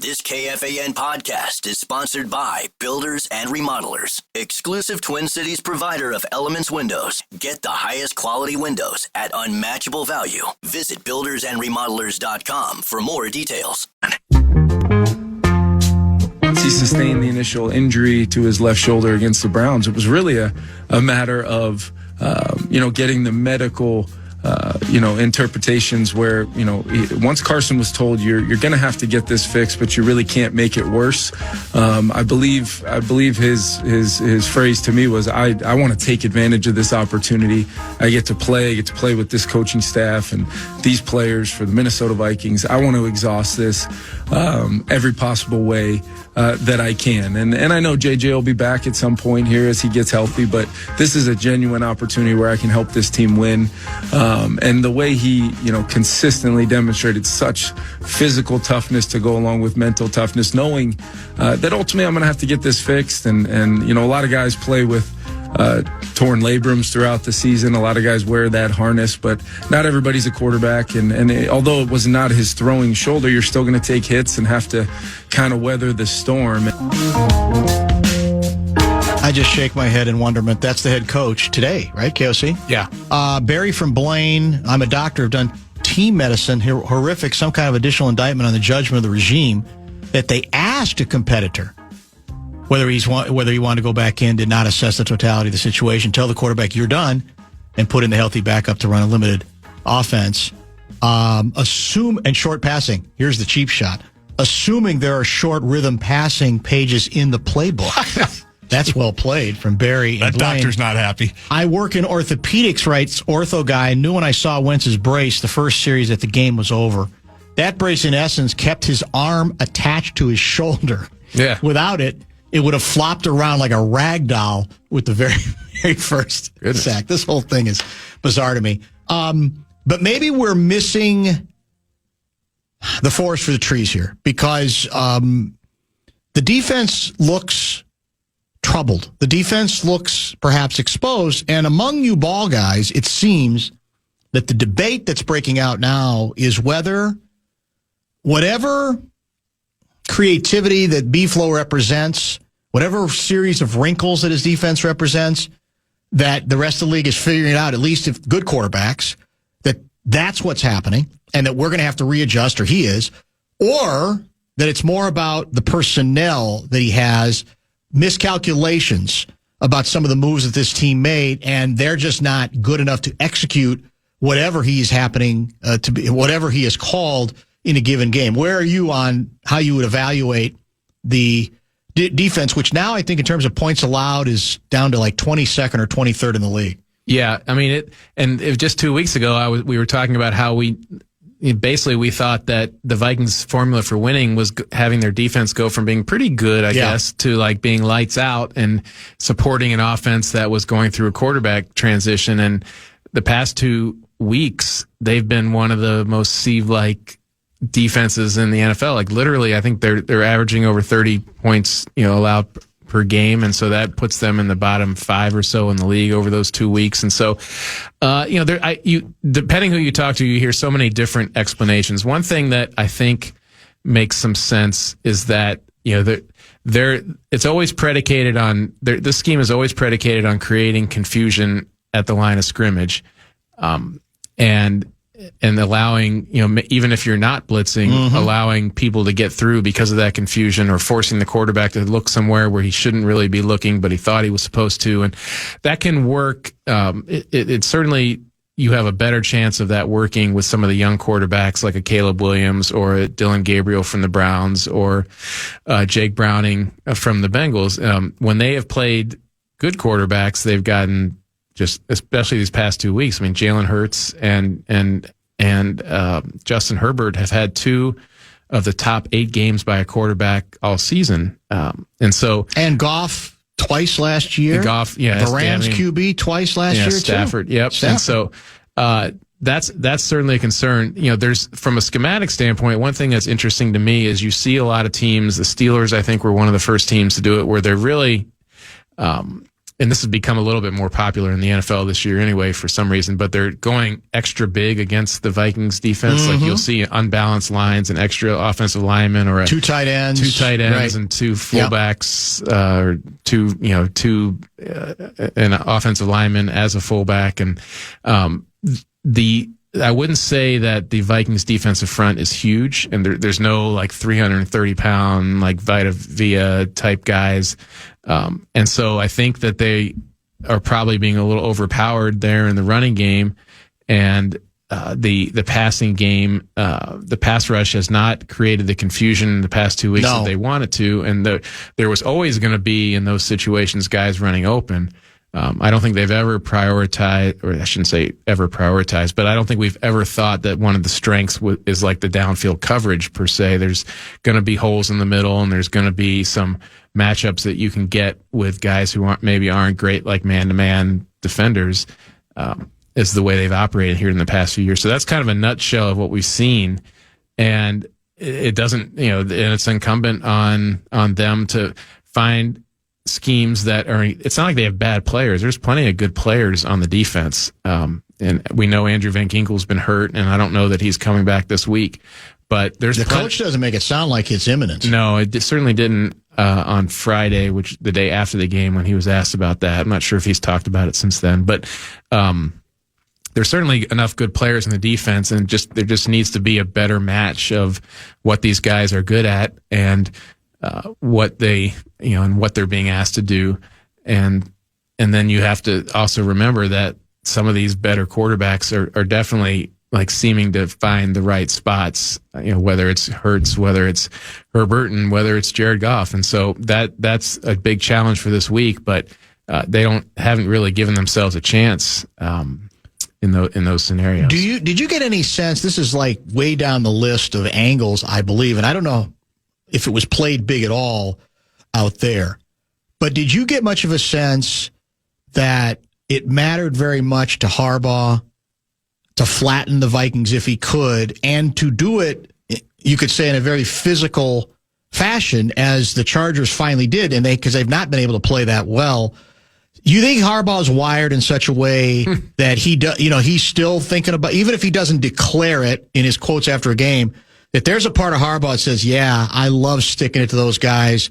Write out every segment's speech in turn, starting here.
This KFAN podcast is sponsored by Builders and Remodelers, exclusive Twin Cities provider of Elements Windows. Get the highest quality windows at unmatchable value. Visit buildersandremodelers.com for more details. He sustained the initial injury to his left shoulder against the Browns. It was really a matter of, getting the medical interpretations where, once Carson was told you're going to have to get this fixed, but you really can't make it worse. I believe his phrase to me was, I want to take advantage of this opportunity. I get to play with this coaching staff and these players for the Minnesota Vikings. I want to exhaust this every possible way that I can. And I know JJ will be back at some point here as he gets healthy, but this is a genuine opportunity where I can help this team win. And the way he, consistently demonstrated such physical toughness to go along with mental toughness, knowing that ultimately I'm going to have to get this fixed. And a lot of guys play with torn labrums throughout the season. A lot of guys wear that harness, but not everybody's a quarterback. And although it was not his throwing shoulder, you're still going to take hits and have to kind of weather the storm. I just shake my head in wonderment. That's the head coach today, right, KOC? Yeah. Barry from Blaine. I'm a doctor. I've done team medicine. Horrific, some kind of additional indictment on the judgment of the regime that they asked a competitor whether he wanted to go back in, did not assess the totality of the situation, tell the quarterback you're done, and put in the healthy backup to run a limited offense. Assume, and short passing, here's the cheap shot, assuming there are short rhythm passing pages in the playbook. That's well played from Barry. That doctor's not happy. I work in orthopedics, writes ortho guy. I knew when I saw Wentz's brace the first series that the game was over. That brace, in essence, kept his arm attached to his shoulder. Yeah. Without it, it would have flopped around like a rag doll with the very, very first sack. This whole thing is bizarre to me. But maybe we're missing the forest for the trees here because the defense looks troubled. The defense looks perhaps exposed. And among you ball guys, it seems that the debate that's breaking out now is whether whatever creativity that B-Flow represents, whatever series of wrinkles that his defense represents, that the rest of the league is figuring out, at least if good quarterbacks, that's what's happening and that we're going to have to readjust, or he is, or that it's more about the personnel that he has, miscalculations about some of the moves that this team made, and they're just not good enough to execute whatever he's happening to be, whatever he is called in a given game. Where are you on how you would evaluate the defense, which now I think in terms of points allowed is down to like 22nd or 23rd in the league? Yeah, I mean, just 2 weeks ago, we were talking about how we thought that the Vikings' formula for winning was having their defense go from being pretty good, I guess, to like being lights out and supporting an offense that was going through a quarterback transition. And the past 2 weeks, they've been one of the most sieve-like defenses in the NFL. Like literally, I think they're averaging over 30 points, allowed per game, and so that puts them in the bottom 5 or so in the league over those 2 weeks. And so, depending who you talk to, you hear so many different explanations. One thing that I think makes some sense is that it's always predicated on this scheme is always predicated on creating confusion at the line of scrimmage, and allowing, even if you're not blitzing, allowing people to get through because of that confusion, or forcing the quarterback to look somewhere where he shouldn't really be looking, but he thought he was supposed to. And that can work. It certainly, you have a better chance of that working with some of the young quarterbacks like a Caleb Williams or a Dylan Gabriel from the Browns or Jake Browning from the Bengals. When they have played good quarterbacks, they've gotten, just especially these past 2 weeks. I mean, Jalen Hurts and Justin Herbert have had 2 of the top 8 games by a quarterback all season. And Goff twice last year. Goff, the Rams QB twice last year Stafford, too. Yep. Stafford. And so that's certainly a concern. There's, from a schematic standpoint, one thing that's interesting to me is you see a lot of teams. The Steelers, I think, were one of the first teams to do it, where they're really and this has become a little bit more popular in the NFL this year anyway for some reason, but they're going extra big against the Vikings defense. Like you'll see unbalanced lines and extra offensive linemen or two tight ends, right, and two fullbacks, or two an offensive lineman as a fullback. And I wouldn't say that the Vikings defensive front is huge, and there's no like 330-pound like Vita Vea type guys. And so I think that they are probably being a little overpowered there in the running game, and the passing game, the pass rush has not created the confusion in the past 2 weeks that they wanted to. And there was always going to be in those situations guys running open. I don't think they've ever prioritized, or I shouldn't say ever prioritized, but I don't think we've ever thought that one of the strengths is like the downfield coverage per se. There's going to be holes in the middle, and there's going to be some matchups that you can get with guys who aren't great like man-to-man defenders, is the way they've operated here in the past few years. So that's kind of a nutshell of what we've seen. And it doesn't, and it's incumbent on them to find schemes that are, it's not like they have bad players. There's plenty of good players on the defense. And we know Andrew Van Ginkel's been hurt, and I don't know that he's coming back this week, but the coach doesn't make it sound like it's imminent. No, it certainly didn't on Friday, which the day after the game when he was asked about that. I'm not sure if he's talked about it since then, but, there's certainly enough good players in the defense, and there just needs to be a better match of what these guys are good at and what they, and what they're being asked to do. And then you have to also remember that some of these better quarterbacks are definitely like seeming to find the right spots, whether it's Hurts, whether it's Herbert, and whether it's Jared Goff. And so that's a big challenge for this week, but they haven't really given themselves a chance in those scenarios. Did you get any sense, this is like way down the list of angles, I believe, and I don't know if it was played big at all out there, but did you get much of a sense that it mattered very much to Harbaugh to flatten the Vikings if he could, and to do it, you could say, in a very physical fashion, as the Chargers finally did, and because they've not been able to play that well? You think Harbaugh's wired in such a way that he's still thinking about, even if he doesn't declare it in his quotes after a game, that there's a part of Harbaugh that says, yeah, I love sticking it to those guys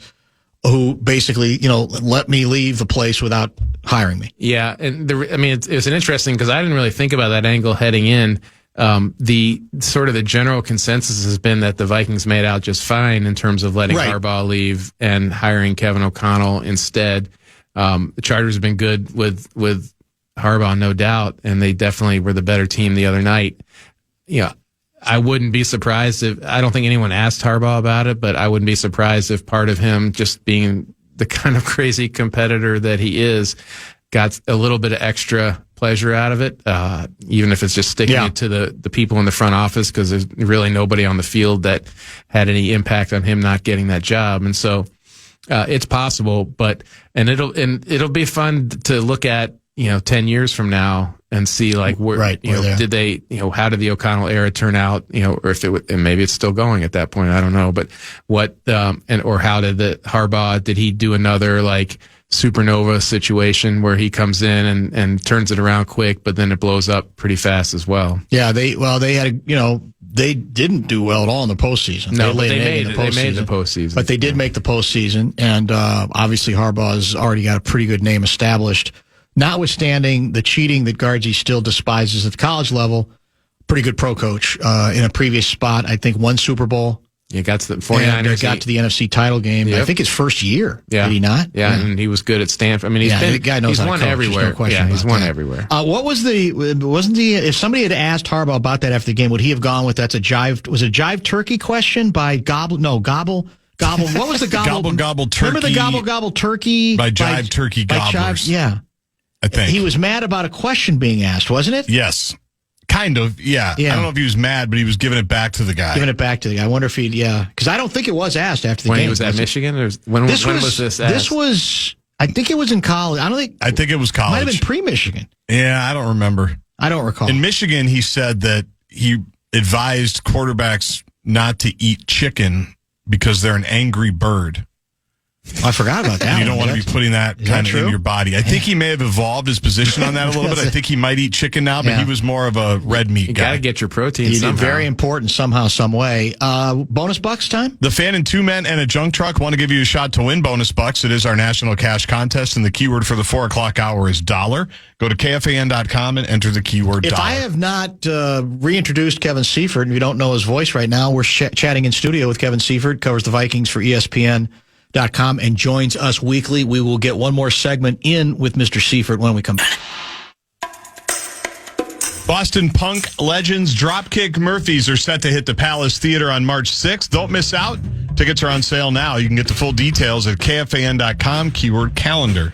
who basically, let me leave the place without hiring me. Yeah, and it's an interesting, because I didn't really think about that angle heading in. The sort of the general consensus has been that the Vikings made out just fine in terms of letting Harbaugh leave and hiring Kevin O'Connell instead. The Chargers have been good with Harbaugh, no doubt, and they definitely were the better team the other night. I wouldn't be surprised I don't think anyone asked Harbaugh about it, but I wouldn't be surprised if part of him, just being the kind of crazy competitor that he is, got a little bit of extra pleasure out of it, even if it's just sticking it to the people in the front office, because there's really nobody on the field that had any impact on him not getting that job. And so it's possible, but it'll be fun to look at 10 years from now and see like did they how did the O'Connell era turn out, or if and maybe it's still going at that point, I don't know, but what or how did did he do another like supernova situation where he comes in and turns it around quick, but then it blows up pretty fast as well? Yeah, they had they didn't do well at all in the postseason. No, they made the postseason. But they did make the postseason, and obviously Harbaugh's already got a pretty good name established. Notwithstanding the cheating that Guardsy still despises at the college level, pretty good pro coach. In a previous spot, I think, won Super Bowl. Yeah, got to the 49ers. Got to the NFC title game. Yep. I think his first year. Yeah. Did he not? Yeah, and he was good at Stanford. I mean, the guy knows he's won everywhere. No he's won everywhere. What was if somebody had asked Harbaugh about that after the game, would he have gone with was it a jive turkey question by Gobble? What was the Gobble? Gobble turkey. Remember the Gobble turkey? By Jive Turkey Gobblers. Yeah. I think. He was mad about a question being asked, wasn't it? Yes. Kind of, yeah. I don't know if he was mad, but he was giving it back to the guy. I wonder if because I don't think it was asked after the game. When he was at Michigan? When was this asked? This was, I think it was in college. I think it was college. Might have been pre-Michigan. Yeah, I don't remember. I don't recall. In Michigan, he said that he advised quarterbacks not to eat chicken because they're an angry bird. I forgot about that. You don't want to be putting that kind of in your body. I think he may have evolved his position on that a little bit. I think he might eat chicken now, but he was more of a red meat guy. You got to get your protein somehow. Very important somehow, some way. Bonus bucks time? The Fan and 2 Men and a junk truck want to give you a shot to win bonus bucks. It is our national cash contest, and the keyword for the 4 o'clock hour is dollar. Go to KFAN.com and enter the keyword dollar. If I have not reintroduced Kevin Seifert, and you don't know his voice right now, we're chatting in studio with Kevin Seifert, covers the Vikings for ESPN.com and joins us weekly. We will get one more segment in with Mr. Seifert when we come back. Boston punk legends Dropkick Murphys are set to hit the Palace Theater on March 6th. Don't miss out. Tickets are on sale now. You can get the full details at KFAN.com, keyword calendar.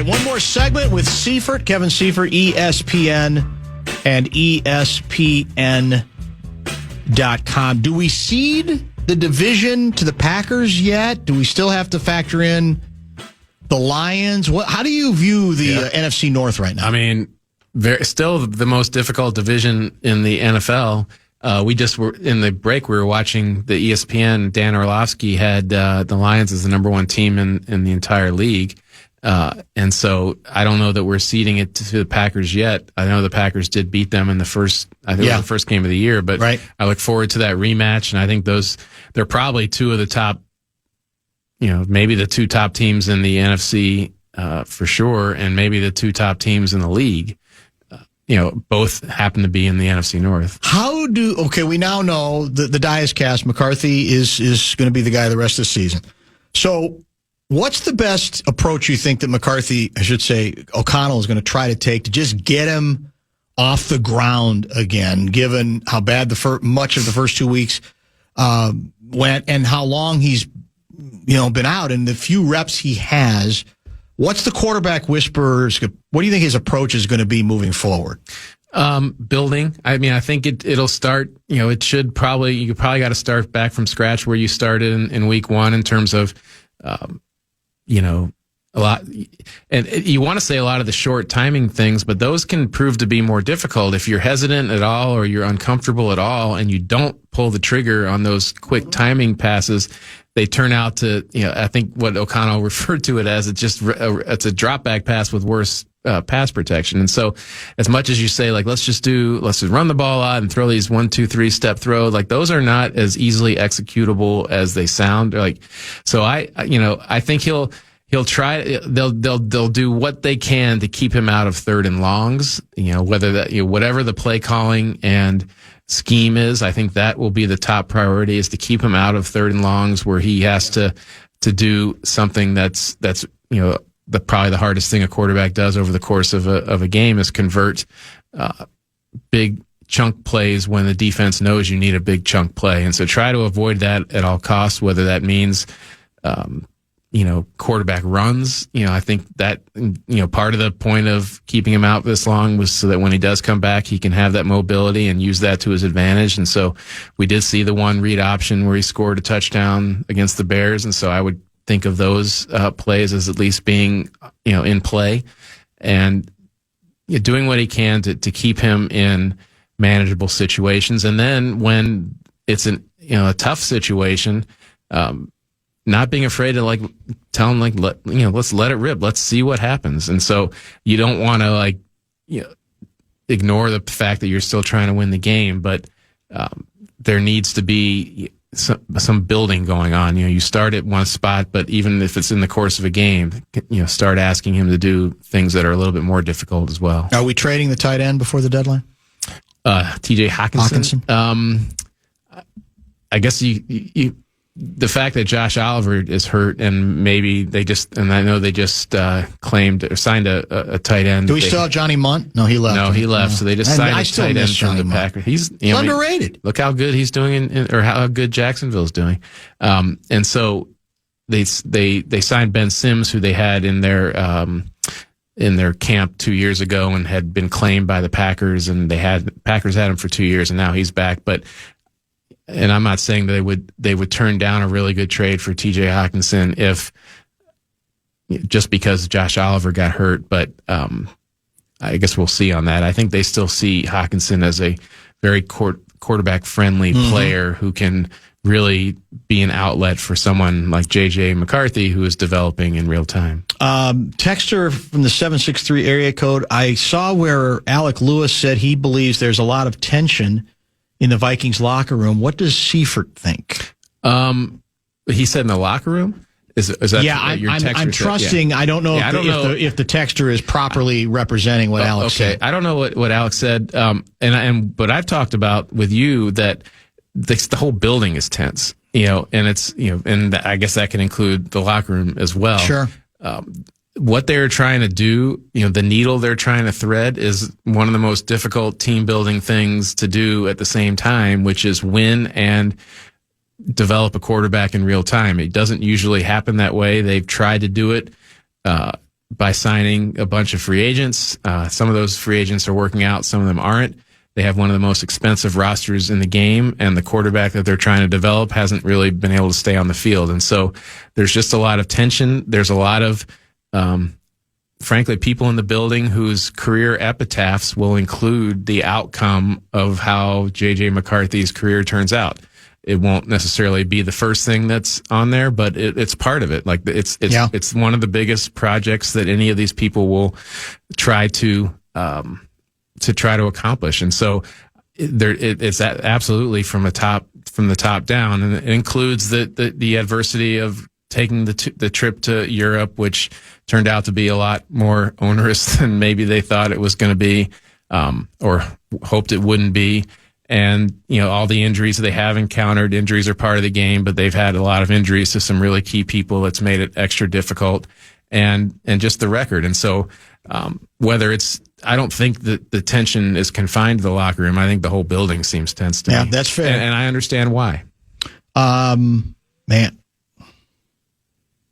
One more segment with Seifert, Kevin Seifert, ESPN and ESPN.com. Do we cede the division to the Packers yet? Do we still have to factor in the Lions? How do you view the NFC North right now? I mean, still the most difficult division in the NFL. We just were in the break. We were watching the ESPN. Dan Orlovsky had the Lions as the number 1 team in the entire league. And so I don't know that we're ceding it to the Packers yet. I know the Packers did beat them in the first game of the year, but I look forward to that rematch. And I think they're probably 2 of the top, maybe the 2 top teams in the NFC, for sure. And maybe the 2 top teams in the league, both happen to be in the NFC North. We now know the die is cast. McCarthy is going to be the guy the rest of the season. So, what's the best approach you think that McCarthy, O'Connell is going to try to take to just get him off the ground again, given how bad much of the first 2 weeks went and how long he's been out and the few reps he has? What's the quarterback whisperers? What do you think his approach is going to be moving forward? Building. I mean, I think it'll start. It should probably you probably got to start back from scratch where you started in week 1 in terms of. A lot, and you want to say a lot of the short timing things, but those can prove to be more difficult if you're hesitant at all or you're uncomfortable at all and you don't pull the trigger on those quick timing passes. They turn out to, I think what O'Connell referred to it as, it's a drop back pass with worse pass protection. And so as much as you say, like, let's just run the ball out and throw these 1, 2, 3 step throws, like those are not as easily executable as they sound. So I think he'll try, they'll do what they can to keep him out of 3rd and longs, whether that, whatever the play calling and scheme is, I think that will be the top priority, is to keep him out of 3rd and longs where he has to do something that's probably the hardest thing a quarterback does over the course of a game is convert big chunk plays when the defense knows you need a big chunk play. And so try to avoid that at all costs, whether that means, quarterback runs. I think that, part of the point of keeping him out this long was so that when he does come back, he can have that mobility and use that to his advantage. And so we did see the one read option where he scored a touchdown against the Bears. And so I would think of those plays as at least being, in play and doing what he can to keep him in manageable situations. And then when it's a tough situation, not being afraid to tell him let's let it rip. Let's see what happens. And so you don't want to ignore the fact that you're still trying to win the game, but there needs to be some building going on. You start at one spot, but even if it's in the course of a game, start asking him to do things that are a little bit more difficult as well. Are we trading the tight end before the deadline? TJ Hawkinson. I guess the fact that Josh Oliver is hurt and maybe I know they just claimed or signed a tight end. Do we still have Johnny Munt? No, he left. No, he left. So they just signed a tight end from the Packers. He's underrated. Look how good he's doing or how good Jacksonville's doing. And so they signed Ben Sims, who they had in their camp 2 years ago and had been claimed by the Packers, and Packers had him for 2 years, and now he's back. And I'm not saying that they would turn down a really good trade for TJ Hawkinson if just because Josh Oliver got hurt, but I guess we'll see on that. I think they still see Hawkinson as a very quarterback-friendly player who can really be an outlet for someone like J.J. McCarthy, who is developing in real time. Texter from the 763 area code, I saw where Alec Lewis said he believes there's a lot of tension in the Vikings locker room. What does Seifert think? He said in the locker room? Is that yeah, your texter I'm trusting. Yeah. I don't know, if the texter is properly representing what Alex said. I don't know what Alex said. But I've talked about with you that the whole building is tense, and it's, and I guess that can include the locker room as well. Sure. What they're trying to do, the needle they're trying to thread is one of the most difficult team building things to do at the same time, which is win and develop a quarterback in real time. It doesn't usually happen that way. They've tried to do it by signing a bunch of free agents. Some of those free agents are working out. Some of them aren't. They have one of the most expensive rosters in the game, and the quarterback that they're trying to develop hasn't really been able to stay on the field. And so there's just a lot of tension. There's a lot of, frankly, people in the building whose career epitaphs will include the outcome of how J.J. McCarthy's career turns out. It won't necessarily be the first thing that's on there, but it's part of it. Like it's one of the biggest projects that any of these people will try to accomplish. And so it's absolutely from the top down, and it includes the adversity of taking the trip to Europe, which turned out to be a lot more onerous than maybe they thought it was going to be, or hoped it wouldn't be. And, all the injuries they have encountered. Injuries are part of the game, but they've had a lot of injuries to some really key people. That's made it extra difficult, and just the record. And so, I don't think that the tension is confined to the locker room. I think the whole building seems tense to me. Yeah, that's fair. And I understand why. Man,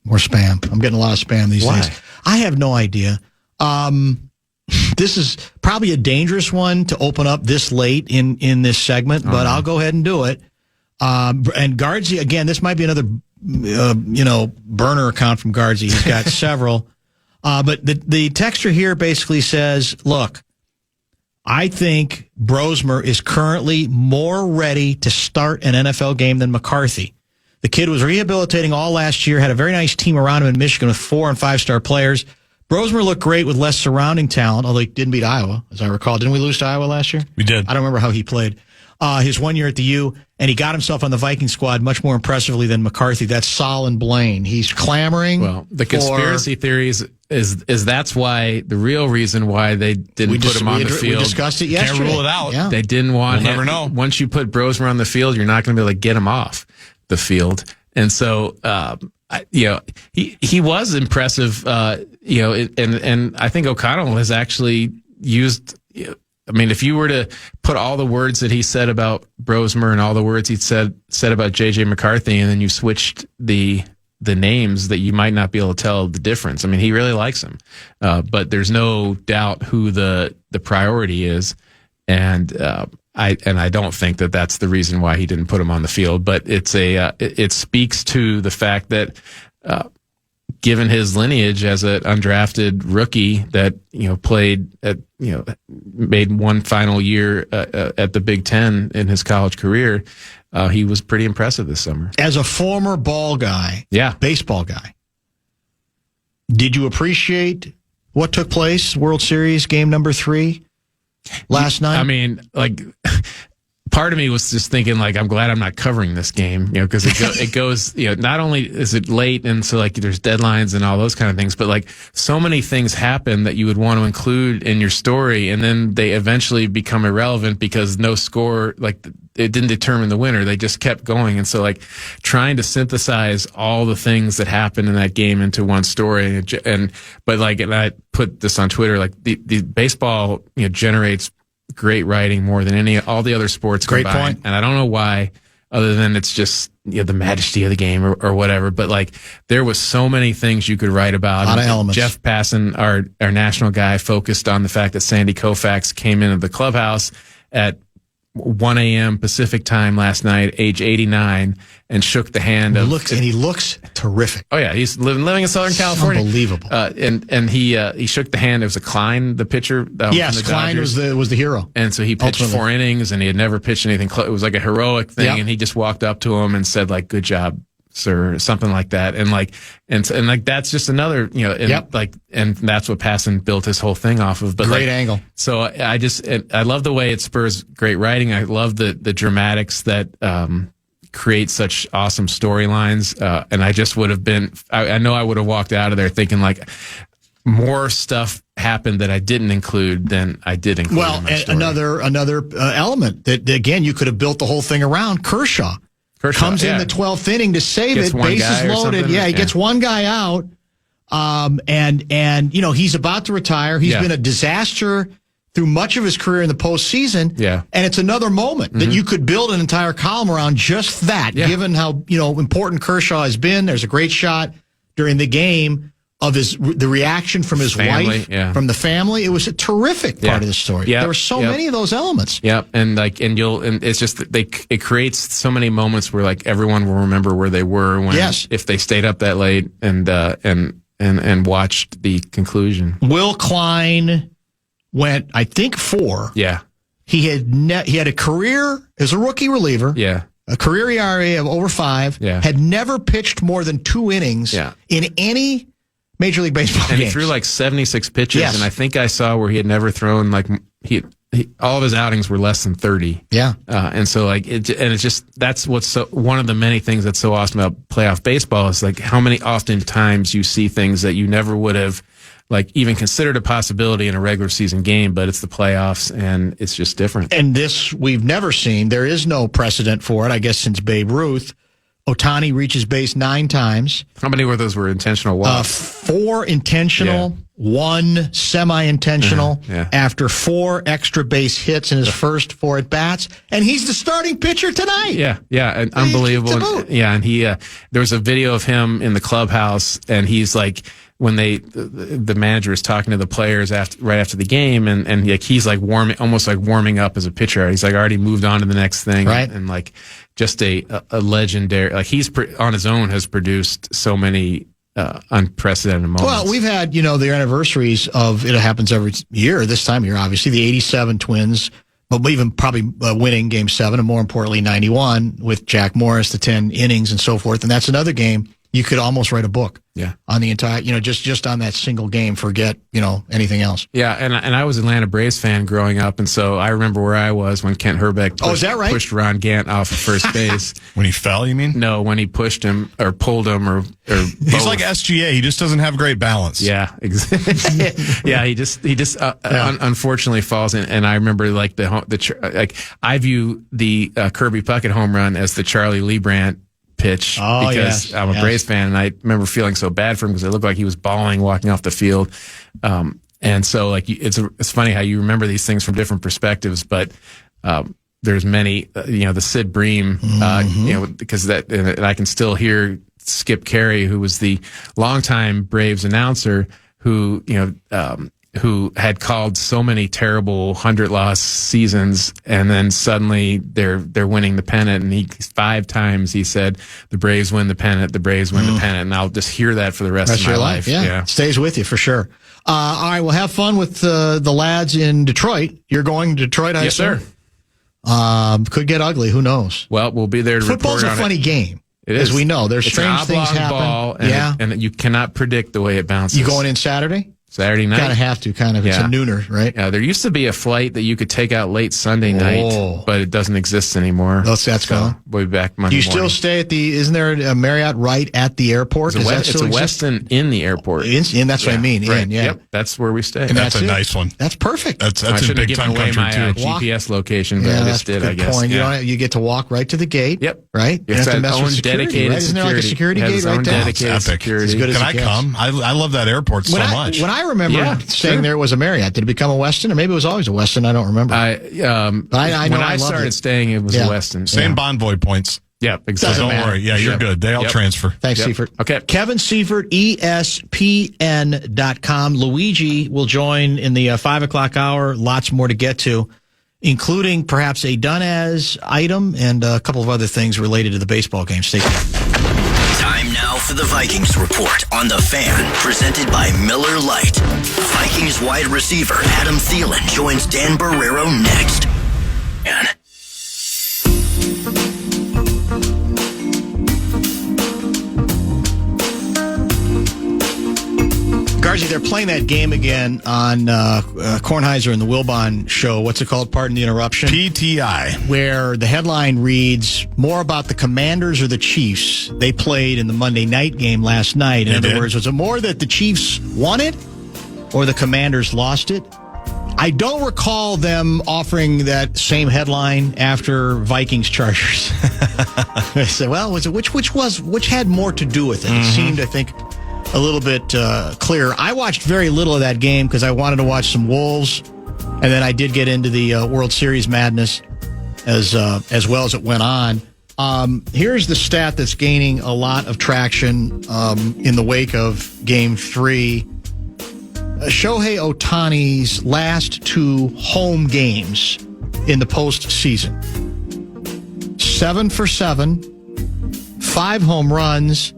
more spam. I'm getting a lot of spam these days. I have no idea. This is probably a dangerous one to open up this late in this segment, but I'll go ahead and do it. And Guardsy, again, this might be another, burner account from Guardsy. He's got several. But the texter here basically says, look, I think Brosmer is currently more ready to start an NFL game than McCarthy. The kid was rehabilitating all last year, had a very nice team around him in Michigan with 4- and 5-star players. Brosmer looked great with less surrounding talent, although he didn't beat Iowa, as I recall. Didn't we lose to Iowa last year? We did. I don't remember how he played. His 1 year at the U, and he got himself on the Viking squad much more impressively than McCarthy. That's Sol and Blaine. He's clamoring. Well, the conspiracy theories is that's why the real reason why they didn't put him on the field. We discussed it yesterday. Can't rule it out. Yeah. They didn't want him. Never know. Once you put Brosmer on the field, you're not going to be able to get him off the field. And so, he was impressive, and I think O'Connell has actually used, if you were to put all the words that he said about Brosmer and all the words he'd said about J.J. McCarthy, and then you switched the names, that you might not be able to tell the difference. He really likes him, but there's no doubt who the priority is. And I don't think that that's the reason why he didn't put him on the field, but it speaks to the fact that, given his lineage as an undrafted rookie that played made one final year at the Big Ten in his college career, he was pretty impressive this summer. As a former ball guy, baseball guy, did you appreciate what took place, World Series game number 3 last night? Part of me was just thinking, I'm glad I'm not covering this game, because it goes, not only is it late, and so there's deadlines and all those kind of things, but so many things happen that you would want to include in your story, and then they eventually become irrelevant because no score, it didn't determine the winner. They just kept going. And so trying to synthesize all the things that happened in that game into one story. And I put this on Twitter, the baseball, generates great writing more than all the other sports combined. Great point. And I don't know why, other than it's just the majesty of the game or whatever. But there was so many things you could write about. A lot of elements. Jeff Passan, our national guy, focused on the fact that Sandy Koufax came into the clubhouse at 1 a.m. Pacific time last night, age 89, and shook the hand of. He looks terrific. Oh yeah, he's living in Southern California. Unbelievable. And he shook the hand. It was a Klein, the pitcher. Yes, from the Klein Dodgers. was the hero. And so he pitched 4 innings, and he had never pitched anything close. It was like a heroic thing, and he just walked up to him and said, like, "Good job, sir," or something like that. And that's just another, and that's what Passan built his whole thing off of. But great angle. So I love the way it spurs great writing. I love the dramatics that create such awesome storylines. And I just would have been, I know I would have walked out of there thinking like more stuff happened that I didn't include than I did include. Well, in my story. another element that again you could have built the whole thing around. Kershaw comes in the 12th inning to save it. Bases loaded. Yeah, he gets one guy out. And he's about to retire. He's been a disaster through much of his career in the postseason. Yeah. And it's another moment that you could build an entire column around just that, given how, important Kershaw has been. There's a great shot during the game of the reaction from his wife, from the family. It was a terrific part of the story. There were so many of those elements. Yep. And it's just that it creates so many moments where like everyone will remember where they were if they stayed up that late and watched the conclusion. Will Klein went, I think, 4. Yeah. He had a career as a rookie reliever. Yeah. A career ERA of over 5. Yeah. Had never pitched more than 2 innings in any Major League Baseball and games. He threw like 76 pitches, and I think I saw where he had never thrown all of his outings were less than 30. Yeah. And so it's just, that's what's one of the many things that's so awesome about playoff baseball is like how many oftentimes you see things that you never would have like even considered a possibility in a regular season game, but it's the playoffs and it's just different. And this we've never seen. There is no precedent for it, I guess, since Babe Ruth. Ohtani reaches base 9 times. How many were those were intentional walks? 4 intentional, 1 semi-intentional after 4 extra base hits in his first 4 at-bats. And he's the starting pitcher tonight. Yeah, and unbelievable. And he there was a video of him in the clubhouse, and he's like, when the manager is talking to the players right after the game, and like he's like almost like warming up as a pitcher. He's like already moved on to the next thing, right? And like just a legendary. Like he's on his own has produced so many unprecedented moments. Well, we've had their anniversaries of it happens every year. This time of year, obviously the '87 Twins, but even probably winning Game 7, and more importantly '91 with Jack Morris, the 10 innings and so forth. And that's another game you could almost write a book. Yeah. On the entire, just on that single game, forget, anything else. Yeah. And I was an Atlanta Braves fan growing up. And so I remember where I was when Kent Herbeck pushed Ron Gant off of first base. When he fell, you mean? No, when he pushed him or pulled him or he's like SGA. He just doesn't have great balance. Yeah. Exactly. Yeah. He just unfortunately falls in. And I remember like I view the Kirby Puckett home run as the Charlie Leibrandt pitch because I'm a Braves fan, and I remember feeling so bad for him because it looked like he was bawling walking off the field. And so like it's funny how you remember these things from different perspectives, but there's many, the Sid Bream, because and I can still hear Skip Carey, who was the longtime Braves announcer, who had called so many terrible 100-loss seasons, and then suddenly they're winning the pennant, and 5 times he said, the Braves win the pennant, the Braves win the pennant, and I'll just hear that for the rest of my life. Yeah. Stays with you for sure. All right, we'll have fun with the lads in Detroit. You're going to Detroit, I assume? Yes, sir. Could get ugly, who knows? Well, we'll be there to Football's report on a funny game. It is. As we know, there's strange things happen. Ball, and you cannot predict the way it bounces. You going in Saturday? Saturday night. Kind of have to, It's a nooner, right? Yeah, there used to be a flight that you could take out late Sunday night, but it doesn't exist anymore. That's gone. We'll be back Monday morning. You still stay at isn't there a Marriott right at the airport? It's a Westin in the airport. That's what I mean. Right. Yep, that's where we stay. And that's a nice one. That's perfect. That's I in big time country, my too. GPS location, but I just did, I guess. Point. You get to walk right to the gate. Yep. Right? You have to mess with security, dedicated right? Isn't there like a security gate right there? Dedicated security. Can I come? I love that airport so much. When I remember staying there, it was a Marriott. Did it become a Westin, or maybe it was always a Westin? I don't remember. When I started staying, it was a Westin. Same Bonvoy points. Yeah, exactly. So don't worry. Yeah, you're good. They all transfer. Thanks, Seifert. Okay. Kevin Seifert, ESPN.com. Luigi will join in the 5 o'clock hour. Lots more to get to. including perhaps a done-as item and a couple of other things related to the baseball game. Stay tuned. Time now for the Vikings Report on The Fan, presented by Miller Lite. Vikings wide receiver Adam Thielen joins Dan Barreiro next. And Garzi, they're playing that game again on Kornheiser and the Wilbon show. What's it called? Pardon the interruption. PTI. Where the headline reads, more about the Commanders or the Chiefs. They played in the Monday night game last night. In other words, was it more that the Chiefs won it or the Commanders lost it? I don't recall them offering that same headline after Vikings Chargers. I said, well, was it which had more to do with it? It seemed, I think, a little bit clearer. I watched very little of that game because I wanted to watch some Wolves, and then I did get into the World Series madness as well as it went on. Here's the stat that's gaining a lot of traction in the wake of Game 3. Shohei Ohtani's last 2 home games in the postseason. 7 for 7, 5 home runs,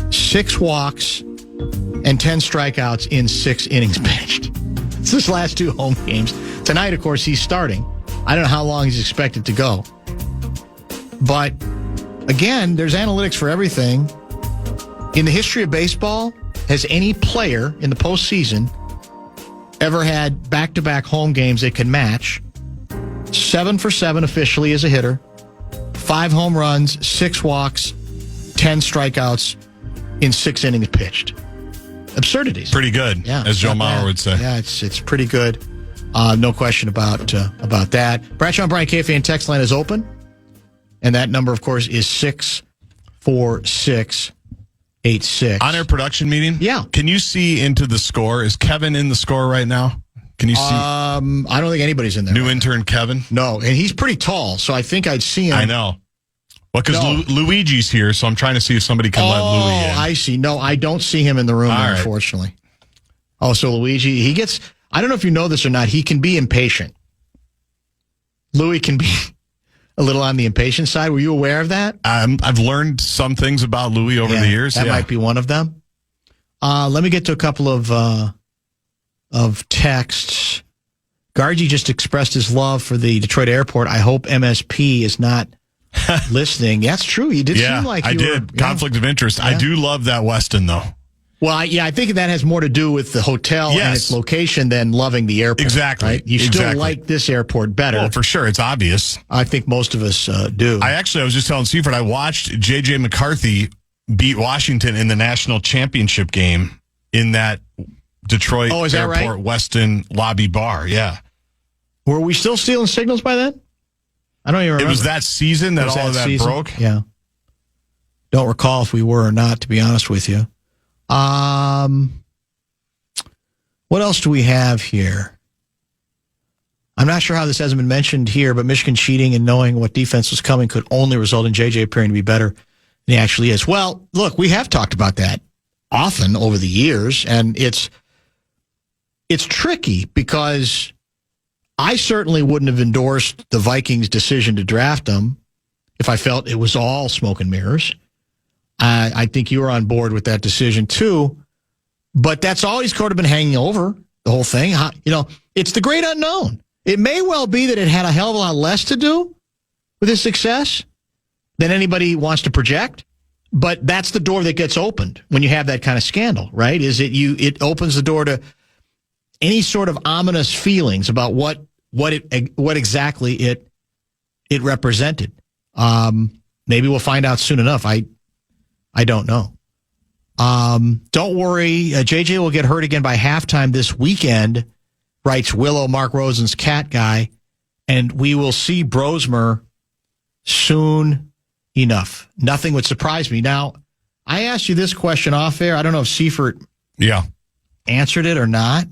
6 walks, and 10 strikeouts in 6 innings pitched. It's his last 2 home games. Tonight, of course, he's starting. I don't know how long he's expected to go. But, again, there's analytics for everything. In the history of baseball, has any player in the postseason ever had back-to-back home games they can match? 7 for 7 officially as a hitter, 5 home runs, 6 walks, 10 strikeouts in 6 innings pitched. Absurdities. Pretty good, as Joe Mauer would say. Yeah, it's pretty good. No question about that. Bradshaw and Bryant KFAN text line is open, and that number, of course, is 64686. On our production meeting? Yeah. Can you see into the score? Is Kevin in the score right now? Can you see? I don't think anybody's in there. New intern Kevin? No, and he's pretty tall, so I think I'd see him. I know. Well, because Luigi's here, so I'm trying to see if somebody can let Louis in. Oh, I see. No, I don't see him in the room, unfortunately. Oh, so Luigi, he gets, I don't know if you know this or not, he can be impatient. Louis can be a little on the impatient side. Were you aware of that? I've learned some things about Louis over the years. That might be one of them. Let me get to a couple of texts. Gargi just expressed his love for the Detroit airport. I hope MSP is not listening. That's true. You did seem like you were. Conflict of interest. Yeah. I do love that Westin, though. Well, I think that has more to do with the hotel and its location than loving the airport. Exactly. Right? You still like this airport better. Well, for sure. It's obvious. I think most of us do. I was just telling Seifert, I watched J.J. McCarthy beat Washington in the national championship game in that Detroit Airport Westin lobby bar. Yeah. Were we still stealing signals by then? I don't even remember. It was that season that all of that broke? Yeah. Don't recall if we were or not, to be honest with you. What else do we have here? I'm not sure how this hasn't been mentioned here, but Michigan cheating and knowing what defense was coming could only result in JJ appearing to be better than he actually is. Well, look, we have talked about that often over the years, and it's tricky because I certainly wouldn't have endorsed the Vikings' decision to draft him if I felt it was all smoke and mirrors. I think you were on board with that decision too, but that's always sort of been hanging over the whole thing. It's the great unknown. It may well be that it had a hell of a lot less to do with his success than anybody wants to project, but that's the door that gets opened when you have that kind of scandal, right? It opens the door to any sort of ominous feelings about what exactly it represented. Maybe we'll find out soon enough. I don't know. Don't worry. JJ will get hurt again by halftime this weekend, writes Willow, Mark Rosen's cat guy, and we will see Brosmer soon enough. Nothing would surprise me. Now, I asked you this question off air. I don't know if Seifert answered it or not.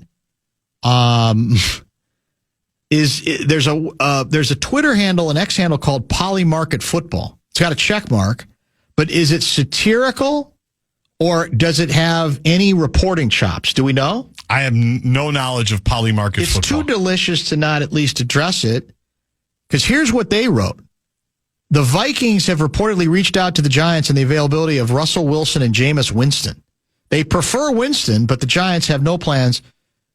There's a Twitter handle, an X handle called Polymarket Football. It's got a check mark. But is it satirical, or does it have any reporting chops? Do we know? I have no knowledge of Polymarket Football. It's too delicious to not at least address it. Because here's what they wrote. The Vikings have reportedly reached out to the Giants on the availability of Russell Wilson and Jameis Winston. They prefer Winston, but the Giants have no plans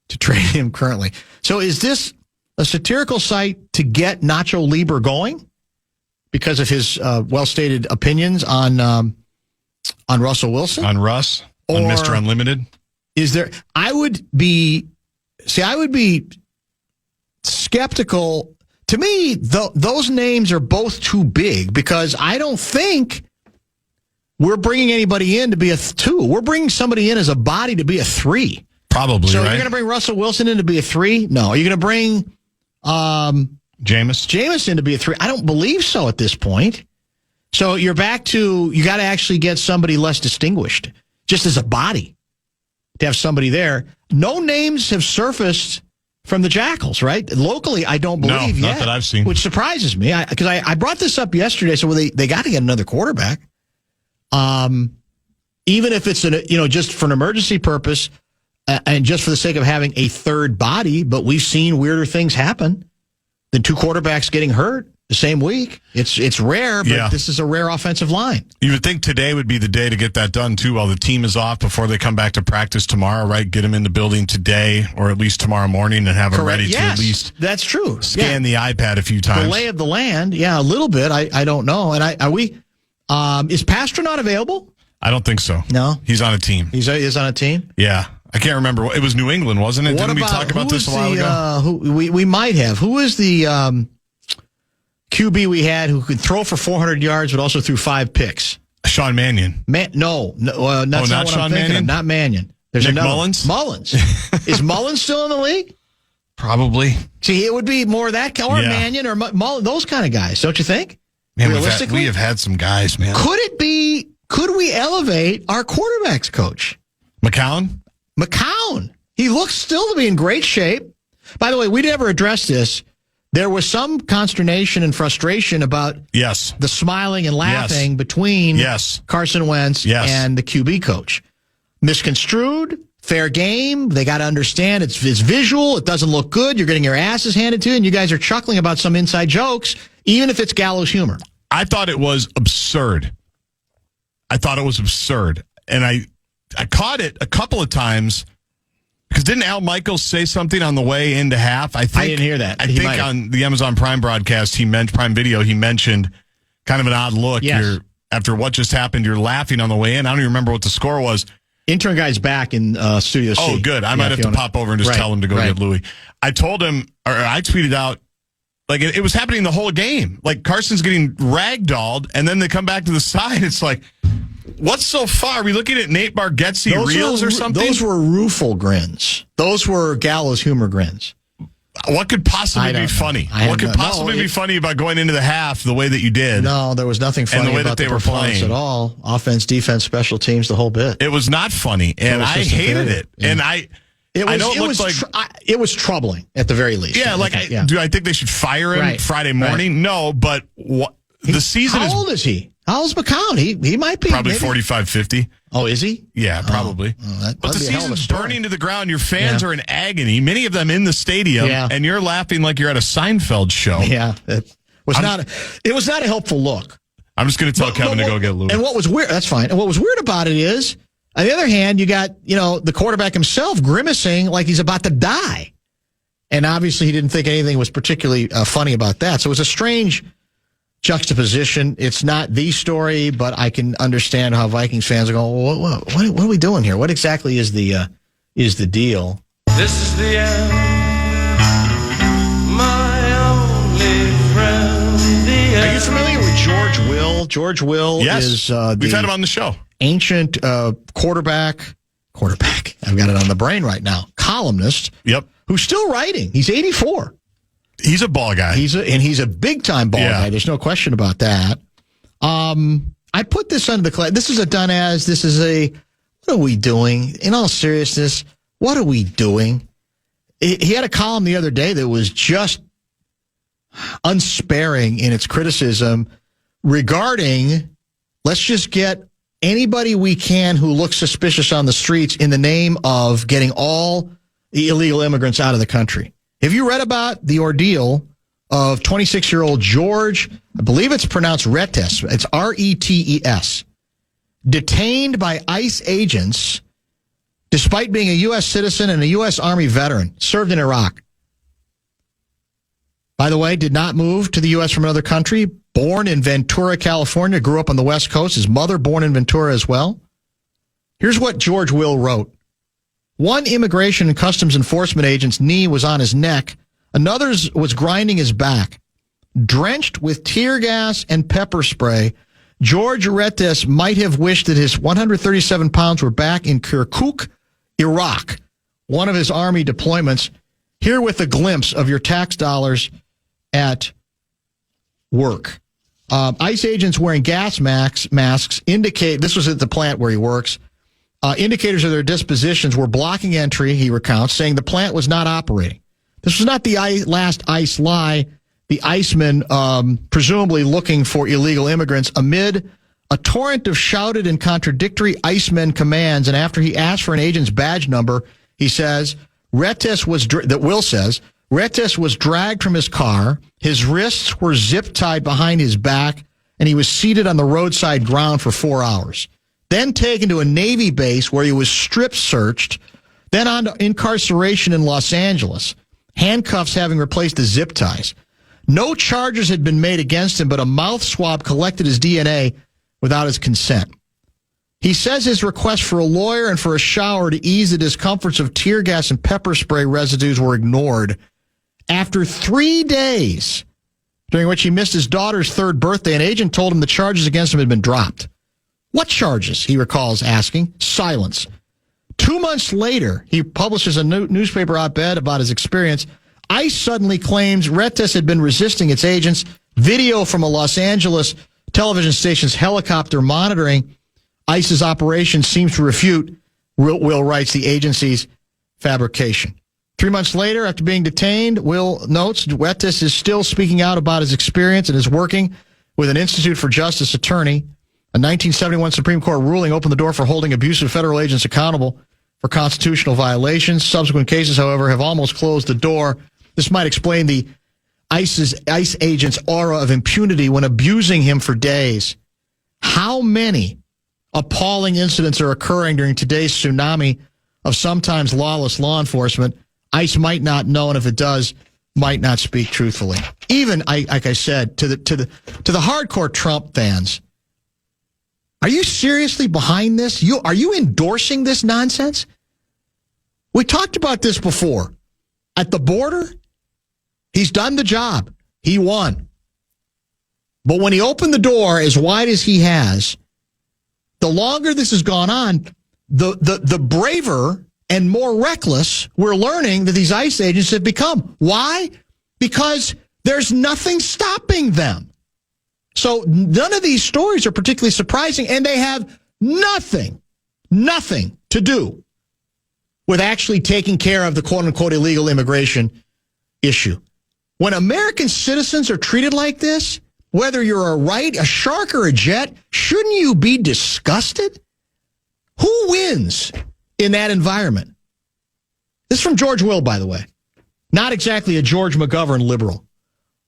to trade him currently. So is this a satirical site to get Nacho Libre going because of his well-stated opinions on Russell Wilson? On Russ? Or on Mr. Unlimited? Is there... I would be skeptical. To me, those names are both too big because I don't think we're bringing anybody in to be a 2. We're bringing somebody in as a body to be a 3. Probably, so right? You're going to bring Russell Wilson in to be a 3? No. Are you going to bring Jameis in to be a 3? I don't believe so at this point. So you're back to, you got to actually get somebody less distinguished, just as a body, to have somebody there. No names have surfaced from the Jackals, right? Locally, I don't believe yet. Not that I've seen. Which surprises me, because I brought this up yesterday. So they got to get another quarterback. Even if it's just for an emergency purpose and just for the sake of having a third body. But we've seen weirder things happen than 2 quarterbacks getting hurt the same week. It's rare, but This is a rare offensive line. You would think today would be the day to get that done, too, while the team is off before they come back to practice tomorrow, right? Get them in the building today or at least tomorar morning and have them ready to at least that's true. Scan the iPad a few times. The lay of the land, a little bit. I don't know. And is Pastranaut available? I don't think so. No? He's on a team. He's on a team? Yeah. I can't remember. It was New England, wasn't it? Didn't we talk about this a while ago? We might have. Who was the QB we had who could throw for 400 yards but also threw 5 picks? Sean Mannion. Not Sean Mannion? Not Mannion. There's Nick Mullins? Mullins. Is Mullins still in the league? Probably. See, it would be more that, or Mannion or Mullins, those kind of guys, don't you think? Man, realistically, we have had some guys, man. Could we elevate our quarterbacks coach? McCown? He looks still to be in great shape. By the way, we never addressed this. There was some consternation and frustration about the smiling and laughing between Carson Wentz and the QB coach. Misconstrued, fair game. They got to understand it's visual. It doesn't look good. You're getting your asses handed to you, and you guys are chuckling about some inside jokes, even if it's gallows humor. I thought it was absurd. And I caught it a couple of times. Because didn't Al Michaels say something on the way into half? I didn't hear that. I think on the Amazon Prime broadcast, Prime Video, he mentioned kind of an odd look. Yes. After what just happened, you're laughing on the way in. I don't even remember what the score was. Intern guy's back in Studio C. Oh, good. I might have to pop over and just tell him to go get Louis. I told him, or I tweeted out, like it was happening the whole game. Like Carson's getting ragdolled, and then they come back to the side. It's like, what's so far? Are we looking at Nate Bargatze reels or something? Those were rueful grins. Those were gallows humor grins. What could possibly be funny? What could possibly be funny about going into the half the way that you did? No, there was nothing funny and the way about that they the were playing at all. Offense, defense, special teams, the whole bit. It was not funny, and I hated it. Yeah. And it was troubling at the very least. Yeah, do I think they should fire him Friday morning? Right. No, but the season is... How old is he? How old's McCown? He might be... Probably 45, 50. Oh, is he? Yeah, probably. But the season's burning to the ground. Your fans are in agony, many of them in the stadium, and you're laughing like you're at a Seinfeld show. Yeah, it was not a helpful look. I'm just going to tell Kevin to go get Louis. And what was weird, that's fine. And what was weird about it is, on the other hand, you got, the quarterback himself grimacing like he's about to die. And obviously he didn't think anything was particularly funny about that. So it was a strange juxtaposition. It's not the story, but I can understand how Vikings fans are going, what are we doing here? What exactly is the deal? This is the end, my only friend, the end. Are you familiar with George Will? George Will is we've had him on the show. Ancient quarterback. I've got it on the brain right now. Columnist. Yep. Who's still writing. He's 84. He's a ball guy. He's a big-time ball guy. There's no question about that. I put this under the class. This is a done as. This is what are we doing? In all seriousness, what are we doing? He had a column the other day that was just unsparing in its criticism regarding, let's just get anybody we can who looks suspicious on the streets in the name of getting all the illegal immigrants out of the country. Have you read about the ordeal of 26-year-old George, I believe it's pronounced Retes. It's R-E-T-E-S. Detained by ICE agents despite being a U.S. citizen and a U.S. Army veteran, served in Iraq. By the way, did not move to the U.S. from another country. Born in Ventura, California, grew up on the West Coast. His mother born in Ventura as well. Here's what George Will wrote. One Immigration and Customs Enforcement agent's knee was on his neck. Another's was grinding his back. Drenched with tear gas and pepper spray, George Retes might have wished that his 137 pounds were back in Kirkuk, Iraq, one of his army deployments. Here with a glimpse of your tax dollars at work. ICE agents wearing gas masks indicate, this was at the plant where he works, indicators of their dispositions were blocking entry, he recounts, saying the plant was not operating. This was not the last ICE lie. The Iceman presumably looking for illegal immigrants amid a torrent of shouted and contradictory Iceman commands. And after he asked for an agent's badge number, he says, Retes was dragged from his car. His wrists were zip tied behind his back, and he was seated on the roadside ground for 4 hours. Then taken to a Navy base where he was strip searched, then on to incarceration in Los Angeles, handcuffs having replaced the zip ties. No charges had been made against him, but a mouth swab collected his DNA without his consent. He says his request for a lawyer and for a shower to ease the discomforts of tear gas and pepper spray residues were ignored. After 3 days, during which he missed his daughter's third birthday, an agent told him the charges against him had been dropped. What charges, he recalls asking? Silence. 2 months later, he publishes a newspaper op-ed about his experience. ICE suddenly claims Retes had been resisting its agents. Video from a Los Angeles television station's helicopter monitoring ICE's operation seems to refute, Will writes, the agency's fabrication. 3 months later, after being detained, Will notes Retes is still speaking out about his experience and is working with an Institute for Justice attorney. A 1971 Supreme Court ruling opened the door for holding abusive federal agents accountable for constitutional violations. Subsequent cases, however, have almost closed the door. This might explain the ICE agent's aura of impunity when abusing him for days. How many appalling incidents are occurring during today's tsunami of sometimes lawless law enforcement? ICE might not know, and if it does, might not speak truthfully. Even, like I said, to the hardcore Trump fans, are you seriously behind this? Are you endorsing this nonsense? We talked about this before. At the border, he's done the job. He won. But when he opened the door as wide as he has, the longer this has gone on, the braver and more reckless we're learning that these ICE agents have become. Why? Because there's nothing stopping them. So none of these stories are particularly surprising, and they have nothing to do with actually taking care of the quote-unquote illegal immigration issue. When American citizens are treated like this, whether you're a shark or a jet, shouldn't you be disgusted? Who wins in that environment? This is from George Will, by the way. Not exactly a George McGovern liberal.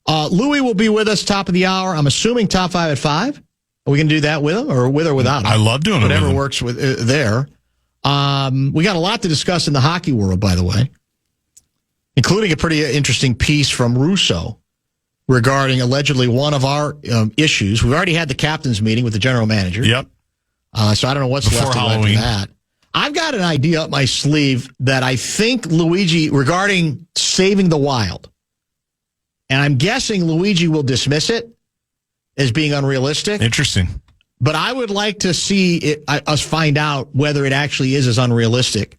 Louis will be with us top of the hour. I'm assuming top 5 at 5. Are we going to do that with him or without him? I love doing whatever it. Whatever works with there. We got a lot to discuss in the hockey world, by the way, including a pretty interesting piece from Russo regarding allegedly one of our issues. We've already had the captain's meeting with the general manager. Yep. So I don't know what's Before left Halloween. of that. I've got an idea up my sleeve that I think Luigi, regarding saving the wild, and I'm guessing Luigi will dismiss it as being unrealistic. Interesting. But I would like to see us find out whether it actually is as unrealistic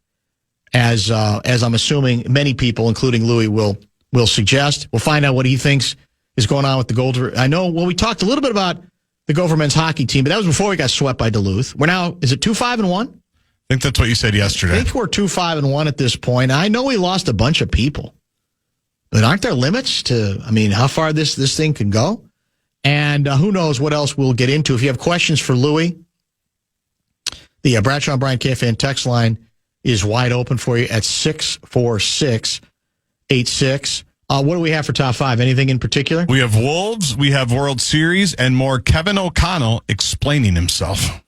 as I'm assuming many people, including Louis, will suggest. We'll find out what he thinks is going on with the Gopher. I know, well, we talked a little bit about the Gopher men's hockey team, but that was before we got swept by Duluth. We're now, is it 2-5-1? I think that's what you said yesterday. I think we're 2-5-1 at this point. I know we lost a bunch of people, but aren't there limits to, how far this thing can go? And who knows what else we'll get into. If you have questions for Louis, the Bradshaw and Bryant KFAN text line is wide open for you at 64686. What do we have for top 5? Anything in particular? We have Wolves, we have World Series, and more Kevin O'Connell explaining himself.